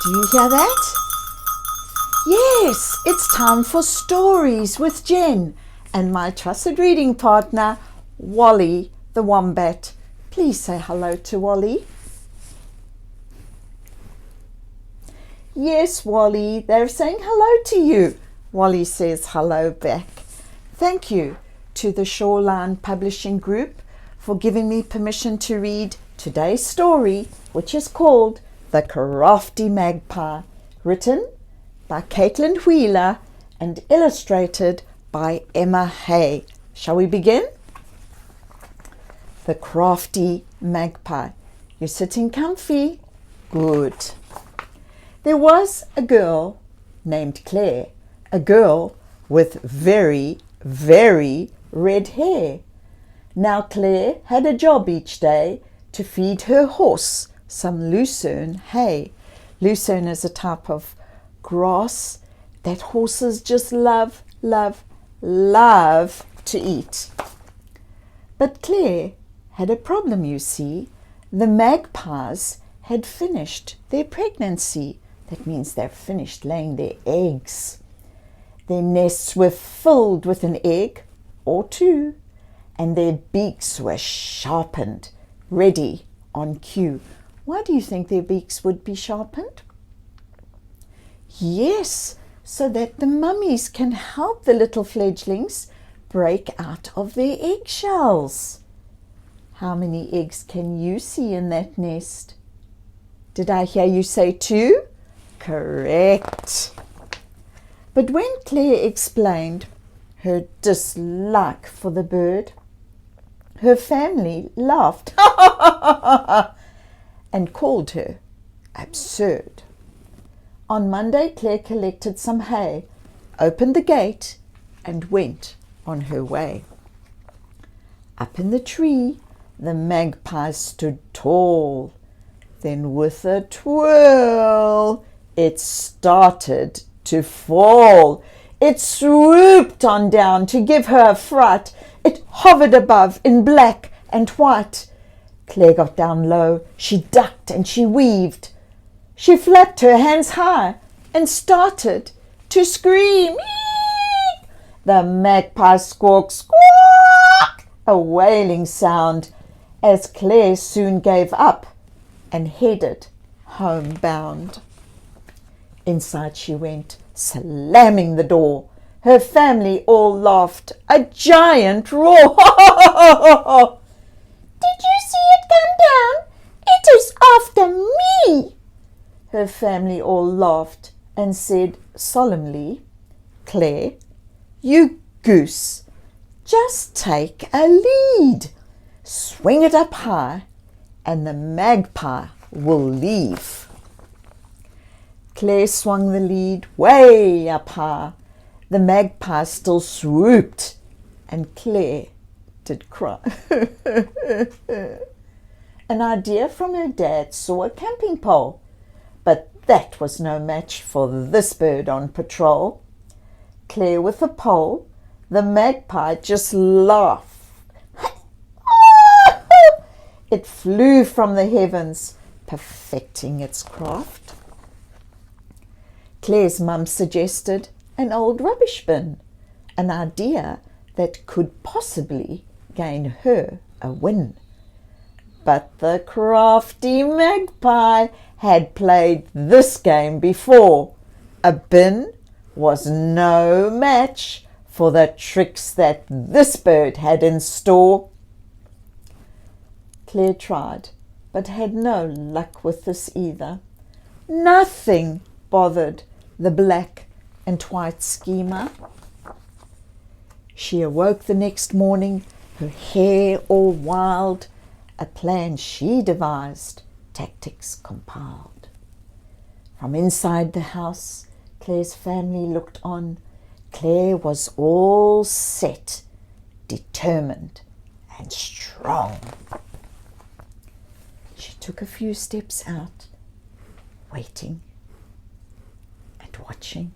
Do you hear that? Yes, it's time for Stories with Jen and my trusted reading partner, Wally the Wombat. Please say hello to Wally. Yes, Wally, they're saying hello to you. Wally says hello back. Thank you to the Shoreline Publishing Group for giving me permission to read today's story, which is called The Crafty Magpie, written by Kaitlyn Wheeler and illustrated by Emma Hay. Shall we begin? The Crafty Magpie. You're sitting comfy? Good. There was a girl named Claire, a girl with very, very red hair. Now Claire had a job each day to feed her horse some lucerne hay. Lucerne is a type of grass that horses just love to eat. But Claire had a problem, you see. The magpies had finished their pregnancy. That means they've finished laying their eggs. Their nests were filled with an egg or two, and their beaks were sharpened, ready on cue. Why do you think their beaks would be sharpened? Yes, so that the mummies can help the little fledglings break out of their eggshells. How many eggs can you see in that nest? Did I hear you say 2? Correct. But when Claire explained her dislike for the bird, her family laughed and called her absurd. On Monday, Claire collected some hay, opened the gate, and went on her way. Up in the tree, the magpie stood tall. Then with a twirl, it started to fall. It swooped on down to give her a fright. It hovered above in black and white. Claire got down low. She ducked and she weaved. She flapped her hands high and started to scream. Eek! The magpie squawked, squawk, a wailing sound, as Claire soon gave up and headed homebound. Inside she went, slamming the door. Her family all laughed, a giant roar. Did you see it come down? It is after me. Her family all laughed and said solemnly, Claire, you goose, just take a lead. Swing it up high and the magpie will leave. Claire swung the lead way up high. The magpie still swooped, and Claire did cry. An idea from her dad saw a camping pole, but that was no match for this bird on patrol. Claire with the pole, the magpie just laughed. It flew from the heavens, perfecting its craft. Claire's mum suggested an old rubbish bin, an idea that could possibly gain her a win. But the crafty magpie had played this game before. A bin was no match for the tricks that this bird had in store. Claire tried, but had no luck with this either. Nothing bothered the black and white schemer. She awoke the next morning, her hair all wild, a plan she devised, tactics compiled. From inside the house, Claire's family looked on. Claire was all set, determined and strong. She took a few steps out, waiting and watching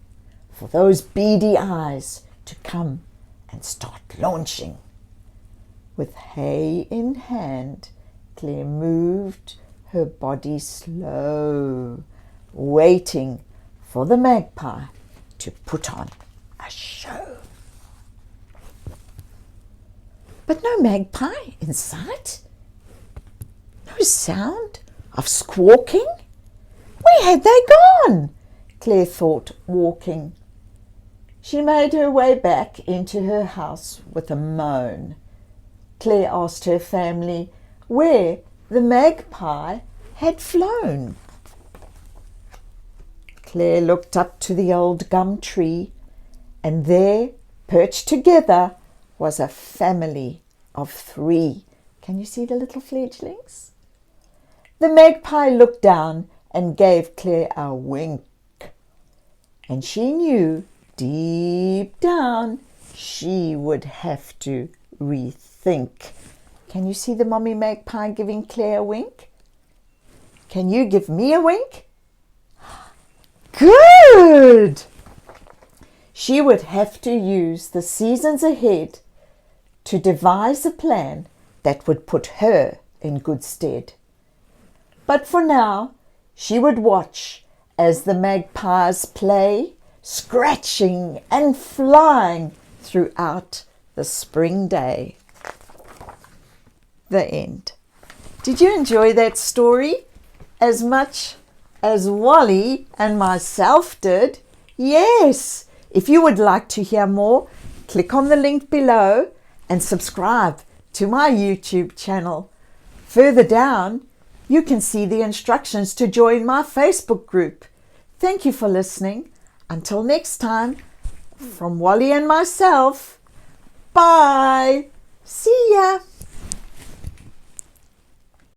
for those beady eyes to come and start launching. With hay in hand, Claire moved her body slow, waiting for the magpie to put on a show. But no magpie in sight. No sound of squawking. Where had they gone? Claire thought, walking. She made her way back into her house with a moan. Claire asked her family where the magpie had flown. Claire looked up to the old gum tree, and there, perched together, was a family of 3. Can you see the little fledglings? The magpie looked down and gave Claire a wink, and she knew deep down she would have to rethink. Can you see the mommy magpie giving Claire a wink? Can you give me a wink? Good! She would have to use the seasons ahead to devise a plan that would put her in good stead. But for now, she would watch as the magpies play, scratching and flying throughout the spring day. The end. Did you enjoy that story as much as Wally and myself did? Yes! If you would like to hear more, click on the link below and subscribe to my YouTube channel. Further down, you can see the instructions to join my Facebook group. Thank you for listening. Until next time, from Wally and myself, bye. See ya.